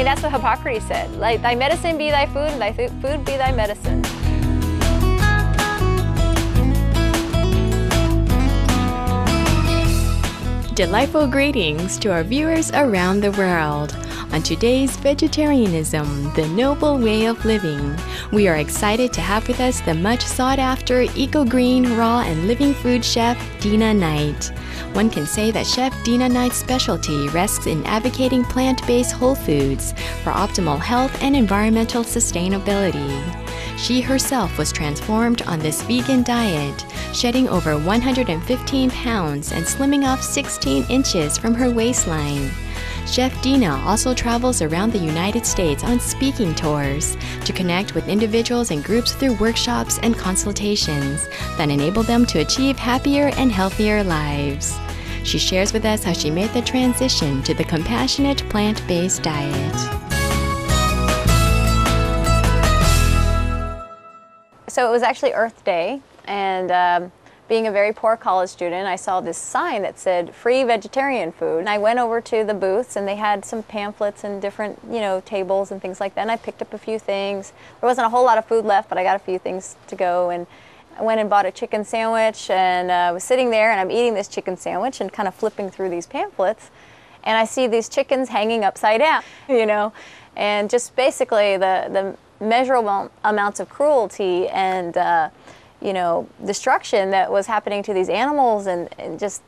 mean, that's what Hippocrates said. Like, thy medicine be thy food, and thy food be thy medicine. Delightful greetings to our viewers around the world. On today's Vegetarianism, the Noble Way of Living, we are excited to have with us the much sought-after eco-green, raw, and living food chef, Dina Knight. One can say that Chef Dina Knight's specialty rests in advocating plant-based whole foods for optimal health and environmental sustainability. She herself was transformed on this vegan diet, shedding over 115 pounds and slimming off 16 inches from her waistline. Chef Dina also travels around the United States on speaking tours to connect with individuals and groups through workshops and consultations that enable them to achieve happier and healthier lives. She shares with us how she made the transition to the compassionate plant-based diet. So it was actually Earth Day, and being a very poor college student, I saw this sign that said free vegetarian food. And I went over to the booths, and they had some pamphlets and different, tables and things like that. And I picked up a few things. There wasn't a whole lot of food left, but I got a few things to go. And I went and bought a chicken sandwich, and I was sitting there, and I'm eating this chicken sandwich and kind of flipping through these pamphlets. And I see these chickens hanging upside down, and just basically the measurable amounts of cruelty and destruction that was happening to these animals, and just,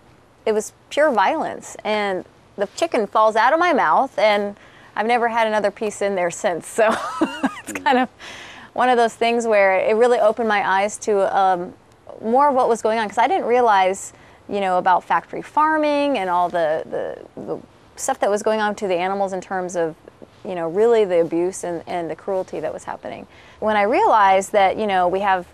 it was pure violence. And the chicken falls out of my mouth, and I've never had another piece in there since. So it's kind of one of those things where it really opened my eyes to more of what was going on, because I didn't realize, about factory farming and all the stuff that was going on to the animals in terms of, really the abuse and the cruelty that was happening. When I realized that, we have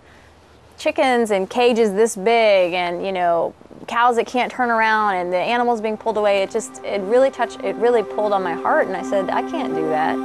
chickens in cages this big, and cows that can't turn around, and the animals being pulled away, it really pulled on my heart, and I said, I can't do that.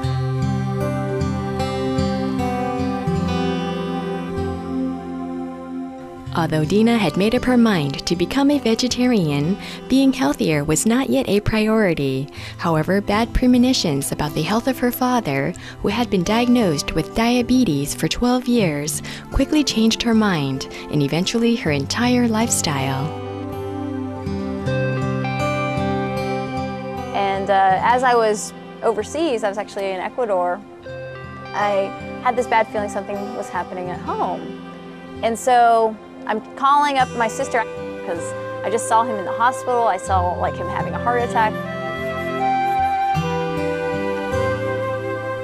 Although Dina had made up her mind to become a vegetarian, being healthier was not yet a priority. However, bad premonitions about the health of her father, who had been diagnosed with diabetes for 12 years, quickly changed her mind and eventually her entire lifestyle. And as I was overseas, I was actually in Ecuador, I had this bad feeling something was happening at home. And so I'm calling up my sister because I just saw him in the hospital. I saw him having a heart attack.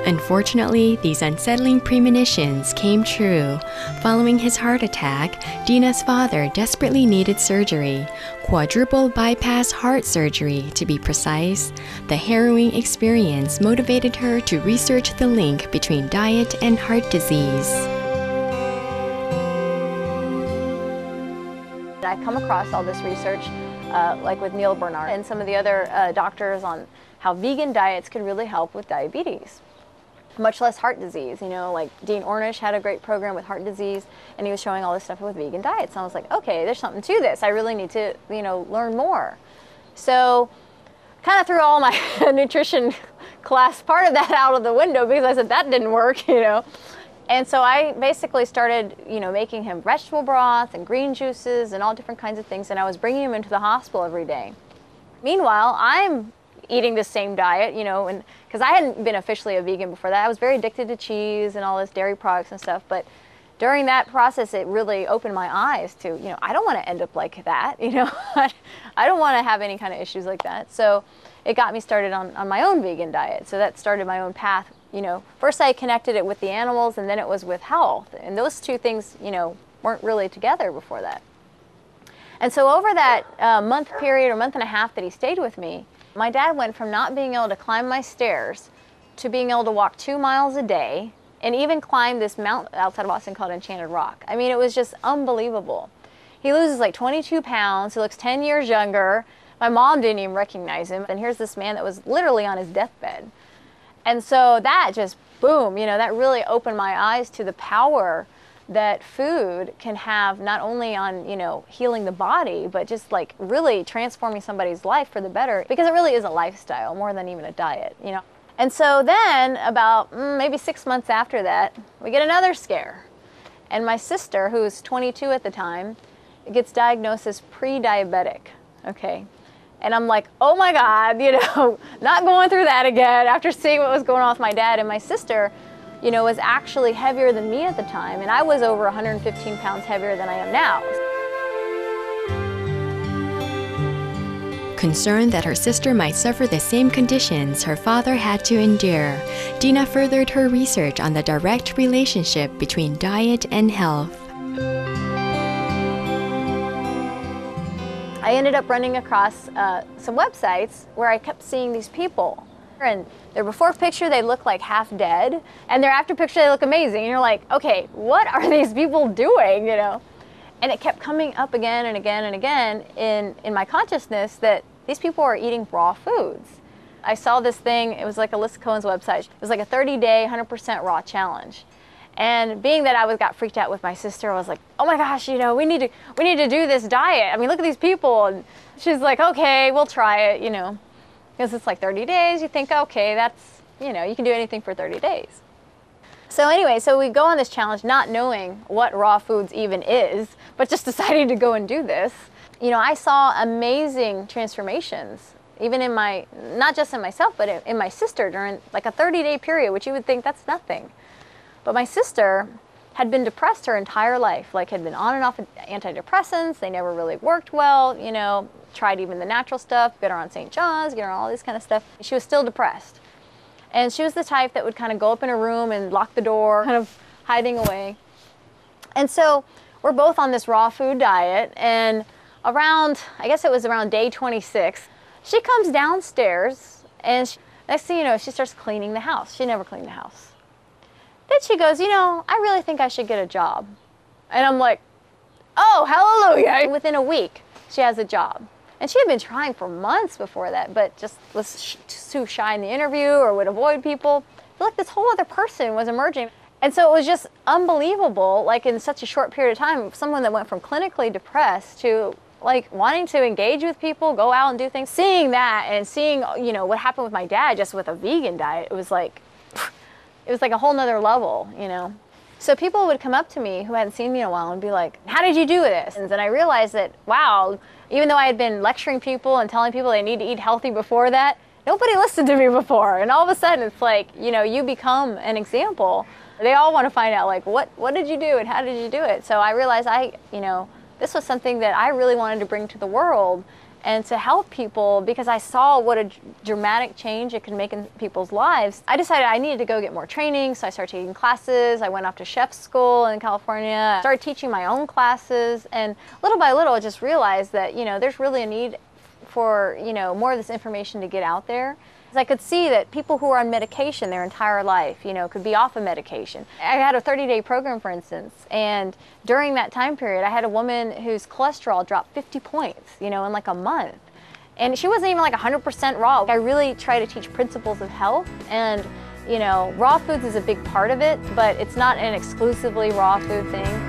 Unfortunately, these unsettling premonitions came true. Following his heart attack, Dina's father desperately needed surgery, quadruple bypass heart surgery to be precise. The harrowing experience motivated her to research the link between diet and heart disease. I come across all this research, like with Neil Bernard and some of the other doctors, on how vegan diets could really help with diabetes, much less heart disease. Like Dean Ornish had a great program with heart disease, and he was showing all this stuff with vegan diets. And I was like, okay, there's something to this. I really need to, learn more. So kind of threw all my nutrition class part of that out of the window, because I said that didn't work, And so I basically started, making him vegetable broth and green juices and all different kinds of things, and I was bringing him into the hospital every day. Meanwhile, I'm eating the same diet, and because I hadn't been officially a vegan before that. I was very addicted to cheese and all this dairy products and stuff, but during that process, it really opened my eyes to, I don't want to end up like that, I don't want to have any kind of issues like that. So it got me started on my own vegan diet. So that started my own path. First I connected it with the animals, and then it was with health. And those two things, weren't really together before that. And so over that month period or month and a half that he stayed with me, my dad went from not being able to climb my stairs to being able to walk 2 miles a day, and even climb this mountain outside of Austin called Enchanted Rock. I mean, it was just unbelievable. He loses like 22 pounds, he looks 10 years younger. My mom didn't even recognize him. And here's this man that was literally on his deathbed. And so that just, boom, that really opened my eyes to the power that food can have, not only on, healing the body, but just really transforming somebody's life for the better, because it really is a lifestyle more than even a diet, And so then about maybe 6 months after that, we get another scare. And my sister, who was 22 at the time, gets diagnosed as pre-diabetic, okay? And I'm like, oh my God, you know, not going through that again after seeing what was going on with my dad. And my sister, you know, was actually heavier than me at the time. And I was over 115 pounds heavier than I am now. Concerned that her sister might suffer the same conditions her father had to endure, Dina furthered her research on the direct relationship between diet and health. I ended up running across some websites where I kept seeing these people. And their before picture, they look like half dead. And their after picture, they look amazing. And you're like, okay, what are these people doing, you know? And it kept coming up again and again and again in my consciousness that these people are eating raw foods. I saw this thing, it was like Alyssa Cohen's website. It was like a 30-day, 100% raw challenge. And being that I got freaked out with my sister, I was like, oh my gosh, you know, we need to do this diet. I mean, look at these people. And she's like, okay, we'll try it, you know, because it's like 30 days. You think, okay, that's, you know, you can do anything for 30 days. So anyway, so we go on this challenge not knowing what raw foods even is, but just deciding to go and do this. You know, I saw amazing transformations, even in my, not just in myself, but in my sister during like a 30-day period, which you would think that's nothing. But my sister had been depressed her entire life, like had been on and off antidepressants. They never really worked well, you know, tried even the natural stuff, get her on St. John's, get her on all this kind of stuff. She was still depressed. And she was the type that would kind of go up in her room and lock the door, kind of hiding away. And so we're both on this raw food diet, and around, I guess it was around day 26, she comes downstairs, and next thing you know, she starts cleaning the house. She never cleaned the house. Then she goes, you know, I really think I should get a job. And I'm like, oh, hallelujah. And within a week, she has a job. And she had been trying for months before that, but just was too shy in the interview or would avoid people. I feel like this whole other person was emerging. And so it was just unbelievable, like in such a short period of time, someone that went from clinically depressed to like wanting to engage with people, go out and do things. Seeing that and seeing, you know, what happened with my dad just with a vegan diet, it was like a whole nother level, you know. So people would come up to me who hadn't seen me in a while and be like, how did you do this? And then I realized that, wow, even though I had been lecturing people and telling people they need to eat healthy before that, nobody listened to me before. And all of a sudden it's like, you know, you become an example. They all want to find out like, what did you do and how did you do it? So I realized you know, this was something that I really wanted to bring to the world and to help people because I saw what a dramatic change it could make in people's lives. I decided I needed to go get more training, so I started taking classes. I went off to chef school in California, started teaching my own classes, and little by little I just realized that, you know, there's really a need for, you know, more of this information to get out there. I could see that people who are on medication their entire life, you know, could be off of medication. I had a 30-day program, for instance, and during that time period, I had a woman whose cholesterol dropped 50 points, you know, in like a month. And she wasn't even like 100% raw. I really try to teach principles of health, and, you know, raw foods is a big part of it, but it's not an exclusively raw food thing.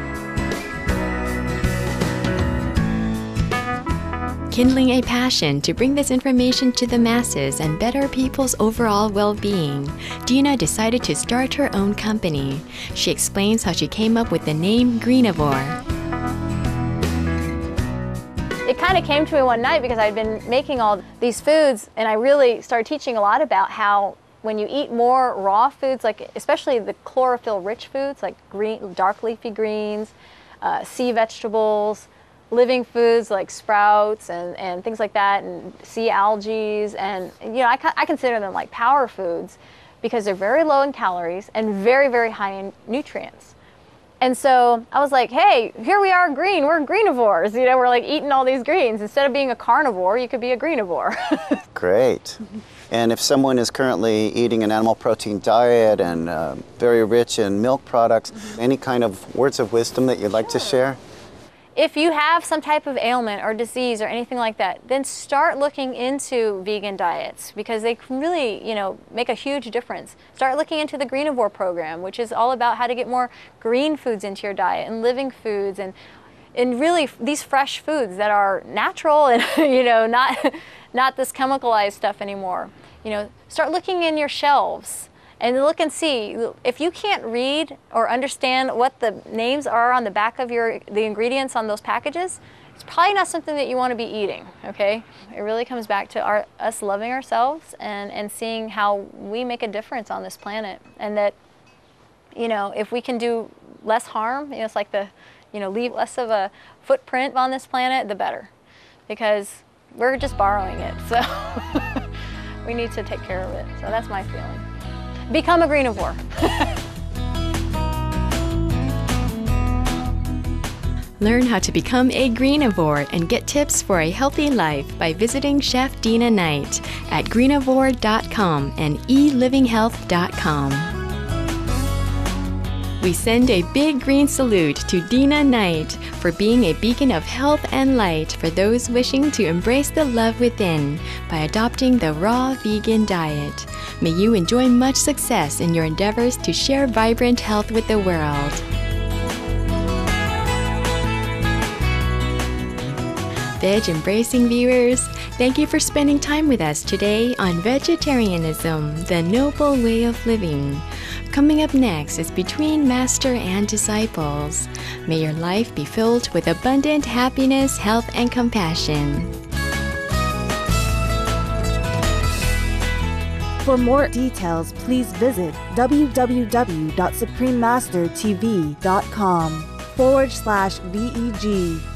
Kindling a passion to bring this information to the masses and better people's overall well-being, Dina decided to start her own company. She explains how she came up with the name Greenivore. It kind of came to me one night because I'd been making all these foods, and I really started teaching a lot about how when you eat more raw foods, like especially the chlorophyll-rich foods like green, dark leafy greens, sea vegetables, living foods like sprouts and things like that, and sea algae, and you know, I consider them like power foods because they're very low in calories and very, very high in nutrients. And so I was like, hey, here we are green, we're greenivores, you know, we're like eating all these greens. Instead of being a carnivore, you could be a greenivore. Great. And if someone is currently eating an animal protein diet and very rich in milk products, any kind of words of wisdom that you'd like to share? If you have some type of ailment or disease or anything like that, then start looking into vegan diets because they can really, you know, make a huge difference. Start looking into the Greenivore program, which is all about how to get more green foods into your diet and living foods and really these fresh foods that are natural and, you know, not this chemicalized stuff anymore. start looking in your shelves and look and see. If you can't read or understand what the names are on the back of the ingredients on those packages, it's probably not something that you want to be eating, okay? It really comes back to us loving ourselves and seeing how we make a difference on this planet. And that, if we can do less harm, it's like leave less of a footprint on this planet, the better. Because we're just borrowing it, so we need to take care of it. So that's my feeling. Become a greenivore. Learn how to become a greenivore and get tips for a healthy life by visiting Chef Dina Knight at greenivore.com and elivinghealth.com. We send a big green salute to Dina Knight for being a beacon of health and light for those wishing to embrace the love within by adopting the raw vegan diet. May you enjoy much success in your endeavors to share vibrant health with the world. Veg-embracing viewers, thank you for spending time with us today on Vegetarianism, the Noble Way of Living. Coming up next is Between Master and Disciples. May your life be filled with abundant happiness, health, and compassion. For more details, please visit www.suprememastertv.com/VEG